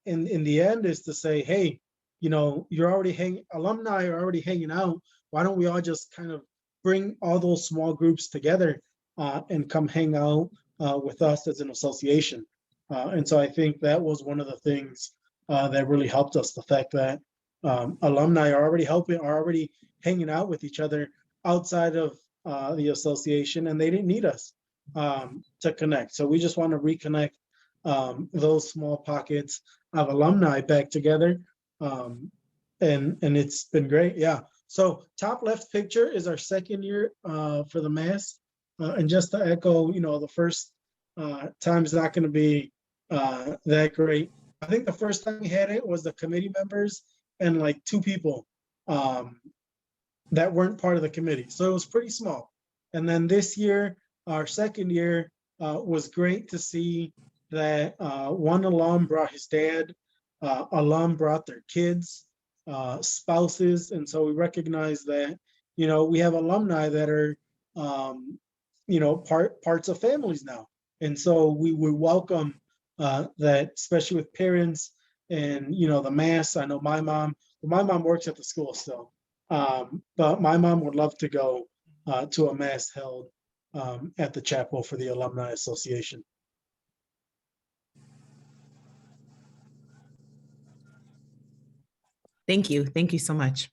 in the end is to say, hey, alumni are already hanging out. Why don't we all just kind of bring all those small groups together and come hang out with us as an association? And so I think that was one of the things that really helped us, the fact that alumni are already hanging out with each other outside of the association, and they didn't need us to connect. So we just want to reconnect those small pockets of alumni back together. And it's been great. Yeah. So top left picture is our second year for the Mass. And just to echo, the first time's not going to be that great. I think the first time we had it was the committee members and like 2 people that weren't part of the committee. So it was pretty small. And then this year, our second year, was great to see that one alum brought his dad, alum brought their kids, spouses. And so we recognize that, we have alumni that are, parts of families now. And so we welcome that, especially with parents and, the Mass. I know my mom works at the school still, but my mom would love to go to a Mass held at the chapel for the Alumni Association. Thank you. Thank you so much.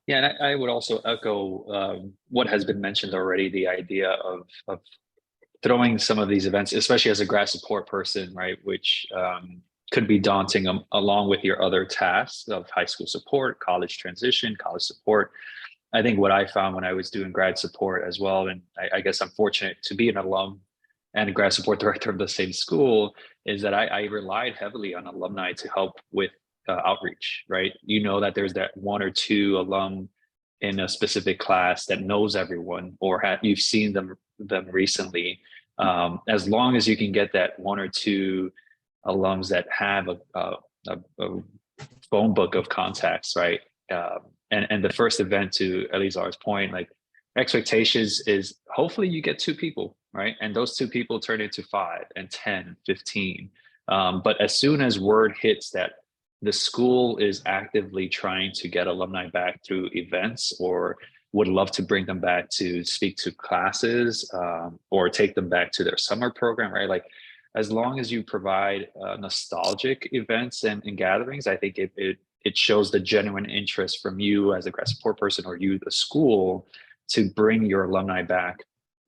Yeah, and I would also echo what has been mentioned already, the idea of throwing some of these events, especially as a grad support person, right, which could be daunting along with your other tasks of high school support, college transition, college support. I think what I found when I was doing grad support as well, and I guess I'm fortunate to be an alum and a grad support director of the same school, is that I relied heavily on alumni to help with outreach, right? That there's that 1 or 2 alum in a specific class that knows everyone, or you've seen them recently. As long as you can get that 1 or 2 alums that have a phone book of contacts, right? And the first event, to Elizar's point, like expectations is hopefully you get 2 people, right? And those 2 people turn into 5 and 10, 15. But as soon as word hits that the school is actively trying to get alumni back through events or would love to bring them back to speak to classes or take them back to their summer program, right? Like, as long as you provide nostalgic events and gatherings, I think it shows the genuine interest from you as a grad support person or you, the school, to bring your alumni back,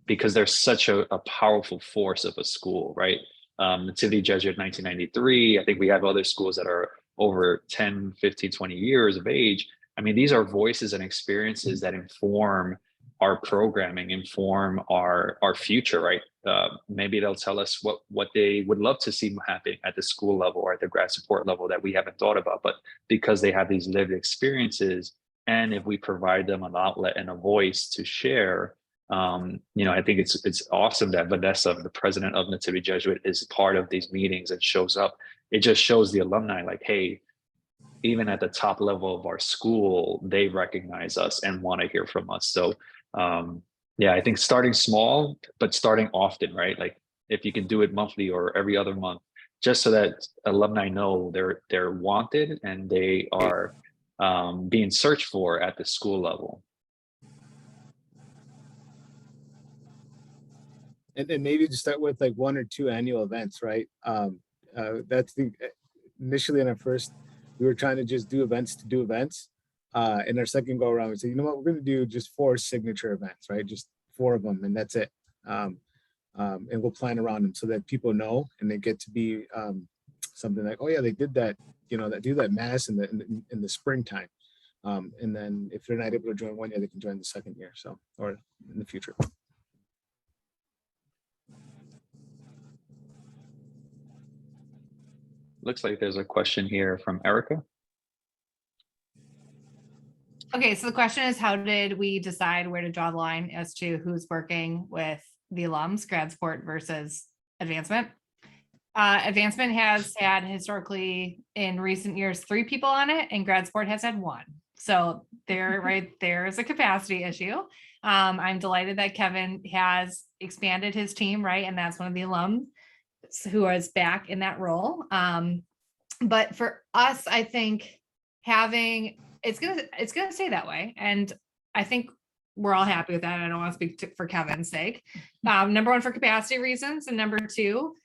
because they're such a powerful force of a school, right? Nativity Jesuit 1993, I think we have other schools that are over 10, 15, 20 years of age. I mean, these are voices and experiences that inform our programming, inform our future, right? Maybe they'll tell us what they would love to see happen at the school level or at the grad support level that we haven't thought about, but because they have these lived experiences, and if we provide them an outlet and a voice to share, I think it's awesome that Vanessa, the president of Nativity Jesuit, is part of these meetings and shows up. It just shows the alumni like, hey, even at the top level of our school, they recognize us and want to hear from us. So I think starting small, but starting often, right? Like if you can do it monthly or every other month, just so that alumni know they're wanted and they are being searched for at the school level. And then maybe to start with like 1 or 2 annual events, right? That's initially in our first, we were trying to just do events to do events. In our second go around, we said, you know what, we're going to do just 4 signature events, right? Just 4 of them, and that's it. And we'll plan around them so that people know, and they get to be something like, oh yeah, they did that, that do that mass in the springtime. And then if they're not able to join 1 year, they can join the second year, so, or in the future. Looks like there's a question here from Erica. Okay, so the question is, how did we decide where to draw the line as to who's working with the alums, grad support versus advancement? Advancement has had historically in recent years 3 people on it, and grad support has had 1. So there's a capacity issue. I'm delighted that Kevin has expanded his team, right? And that's one of the alums who is back in that role. But for us, I think it's gonna stay that way, and I think we're all happy with that. I don't want to speak for Kevin's sake. Number 1, for capacity reasons, and number 2,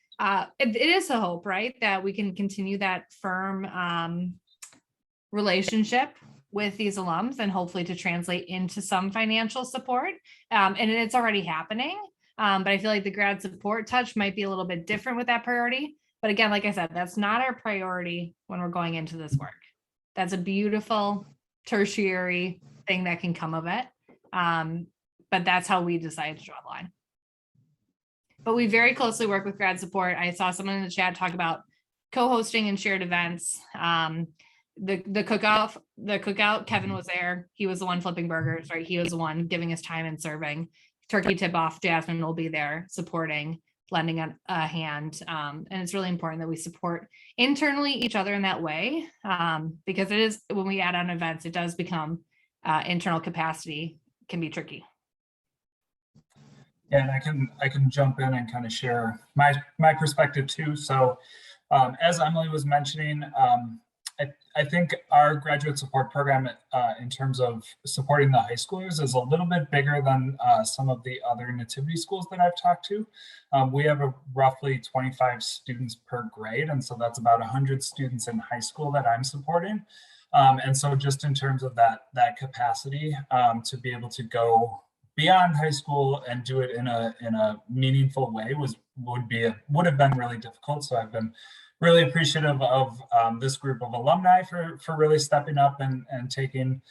it is a hope, right, that we can continue that firm relationship with these alums and hopefully to translate into some financial support. And it's already happening. But I feel like the grad support touch might be a little bit different with that priority. But again, like I said, that's not our priority when we're going into this work. That's a beautiful tertiary thing that can come of it. But that's how we decided to draw the line. But we very closely work with grad support. I saw someone in the chat talk about co-hosting and shared events. The cookout, Kevin was there. He was the one flipping burgers, right? He was the one giving us time and serving. Turkey tip off, Jasmine will be there supporting, lending a hand. And it's really important that we support internally each other in that way, because it is, when we add on events, it does become internal capacity can be tricky. Yeah, and I can jump in and kind of share my perspective too. So as Emily was mentioning, I think our graduate support program in terms of supporting the high schoolers is a little bit bigger than some of the other Nativity schools that I've talked to. We have roughly 25 students per grade, and so that's about 100 students in high school that I'm supporting. And so just in terms of that capacity to be able to go beyond high school and do it in a meaningful way would have been really difficult. So I've been really appreciative of this group of alumni for really stepping up and taking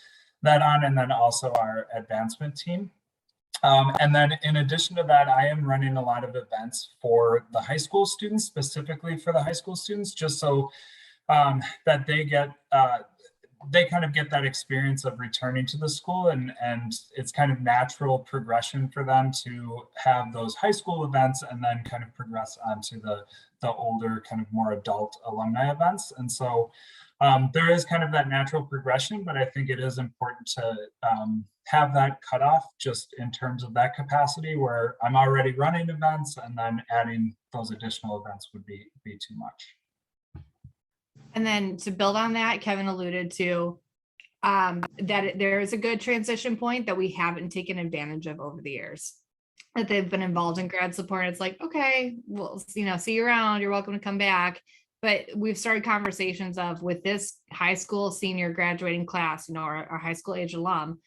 that on, and then also our advancement team. And then in addition to that, I am running a lot of events for the high school students, specifically for the high school students, just so that they get they kind of get that experience of returning to the school, and it's kind of natural progression for them to have those high school events and then kind of progress onto the older, kind of more adult alumni events. And so there is kind of that natural progression, but I think it is important to have that cutoff just in terms of that capacity where I'm already running events, and then adding those additional events would be too much. And then to build on that, Kevin alluded to that there is a good transition point that we haven't taken advantage of over the years. That they've been involved in grad support. It's like, okay, well, see you around. You're welcome to come back. But we've started conversations of, with this high school senior graduating class, our high school age alum,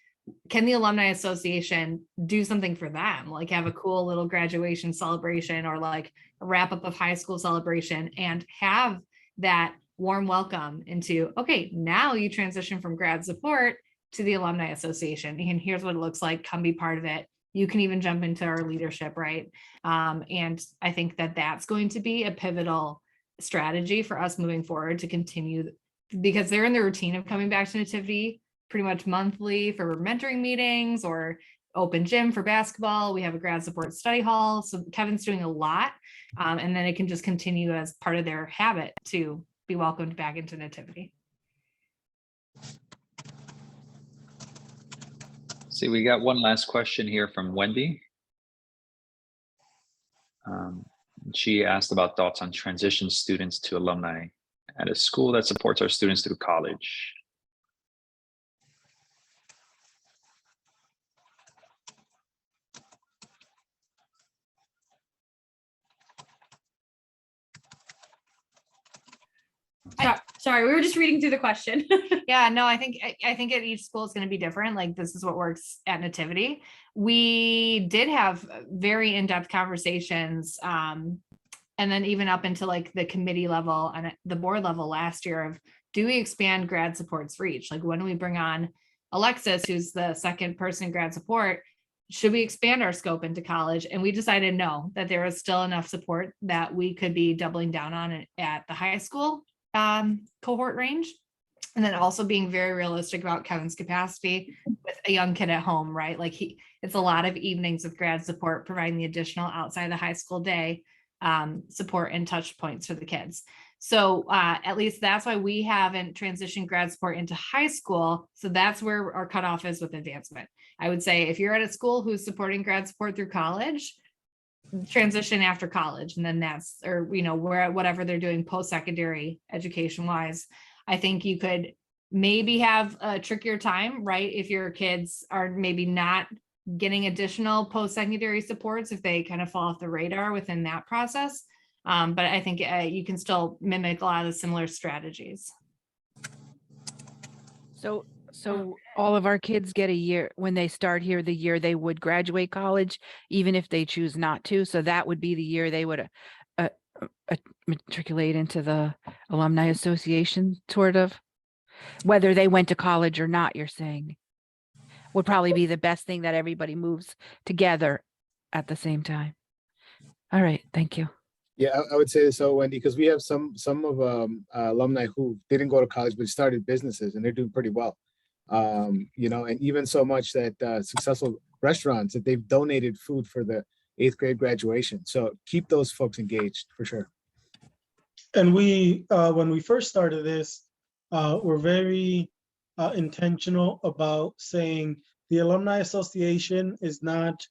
can the Alumni Association do something for them? Like have a cool little graduation celebration, or like a wrap up of high school celebration, and have that warm welcome into, okay, now you transition from grad support to the Alumni Association, and here's what it looks like. Come be part of it. You can even jump into our leadership, right? And I think that that's going to be a pivotal strategy for us moving forward to continue, because they're in the routine of coming back to Nativity pretty much monthly for mentoring meetings or open gym for basketball. We have a grad support study hall. So Kevin's doing a lot. And then it can just continue as part of their habit to be welcomed back into Nativity. See, we got one last question here from Wendy. She asked about thoughts on transition students to alumni at a school that supports our students through college. Sorry, we were just reading through the question. Yeah, no, I think at each school is going to be different. Like this is what works at Nativity. We did have very in-depth conversations, and then even up into like the committee level and the board level last year of, do we expand grad support's reach? Like when do we bring on Alexis, who's the second person in grad support? Should we expand our scope into college? And we decided no, that there was still enough support that we could be doubling down on it at the high school cohort range. And then also being very realistic about Kevin's capacity with a young kid at home, right? Like it's a lot of evenings with grad support, providing the additional outside the high school day support and touch points for the kids. So at least that's why we haven't transitioned grad support into high school. So that's where our cutoff is with advancement. I would say if you're at a school who's supporting grad support through college, transition after college, and then that's, or where whatever they're doing post-secondary education wise. I think you could maybe have a trickier time, right? If your kids are maybe not getting additional post-secondary supports, if they kind of fall off the radar within that process. But I think you can still mimic a lot of the similar strategies. So all of our kids get a year when they start here, the year they would graduate college, even if they choose not to. So that would be the year they would matriculate into the Alumni Association, sort of. Whether they went to college or not, you're saying, would probably be the best thing, that everybody moves together at the same time. All right, thank you. Yeah, I would say so, Wendy, because we have some of alumni who didn't go to college but started businesses, and they're doing pretty well. And even so much that successful restaurants that they've donated food for the 8th grade graduation. So keep those folks engaged for sure. And we, when we first started this, we're very intentional about saying the Alumni Association is not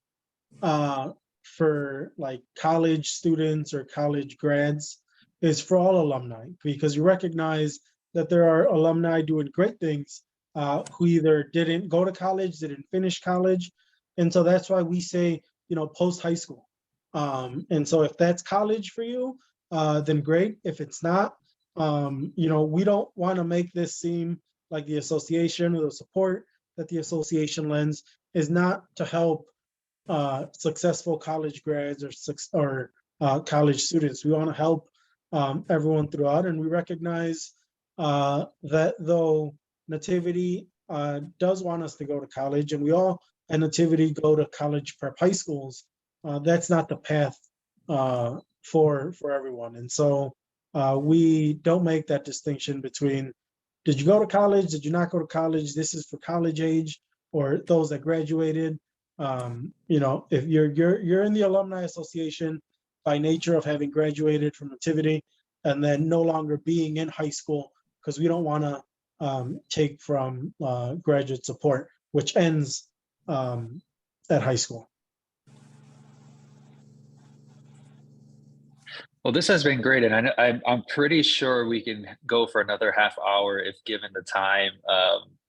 for like college students or college grads. It's for all alumni, because you recognize that there are alumni doing great things who either didn't go to college, didn't finish college. And so that's why we say, post high school. And so if that's college for you, then great. If it's not, we don't want to make this seem like the association, or the support that the association lends is not to help successful college grads or college students. We want to help everyone throughout, and we recognize that though Nativity does want us to go to college, and we all at Nativity go to college prep high schools, that's not the path for everyone. And so we don't make that distinction between did you go to college? Did you not go to college? This is for college age or those that graduated. You know, if you're in the Alumni Association by nature of having graduated from Nativity and then no longer being in high school, because we don't want to take from graduate support, which ends at high school. Well, this has been great, and I'm pretty sure we can go for another half hour if given the time.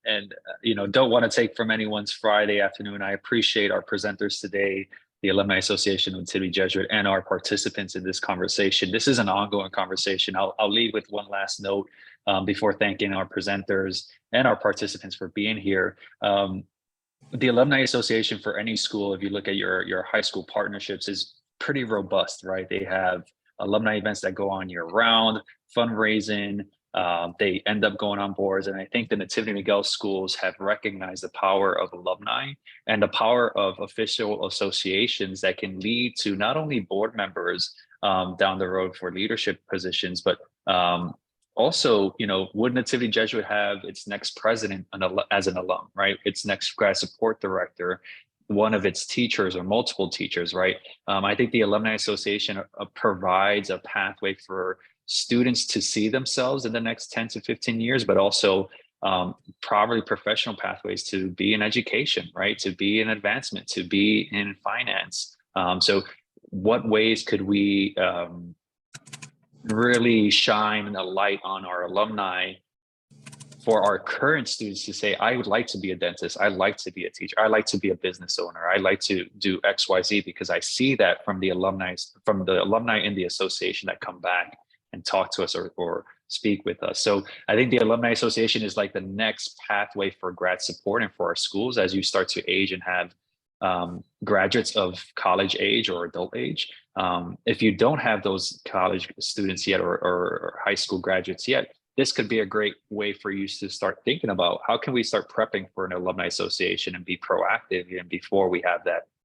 And you know, don't want to take from anyone's Friday afternoon. I appreciate our presenters today, the Alumni Association of Nativity Jesuit, and our participants in this conversation. This is an ongoing conversation. I'll leave with one last note before thanking our presenters and our participants for being here. The Alumni Association for any school, if you look at your high school partnerships, is pretty robust, right? They have alumni events that go on year round, fundraising, they end up going on boards. And I think the NativityMiguel schools have recognized the power of alumni and the power of official associations that can lead to not only board members down the road for leadership positions, but also, you know, would Nativity Jesuit have its next president as an alum, right? Its next grad support director, one of its teachers or multiple teachers, right? I think the Alumni Association provides a pathway for students to see themselves in the next 10 to 15 years, but also probably professional pathways to be in education, right? To be in advancement, to be in finance. So what ways could we really shine a light on our alumni for our current students to say, I would like to be a dentist, I'd like to be a teacher, I like to be a business owner, I like to do XYZ, because I see that from the alumni in the association that come back and talk to us or speak with us. So I think the Alumni Association is like the next pathway for grad support and for our schools as you start to age and have graduates of college age or adult age. If you don't have those college students yet or high school graduates yet, this could be a great way for you to start thinking about how can we start prepping for an alumni association and be proactive even before we have that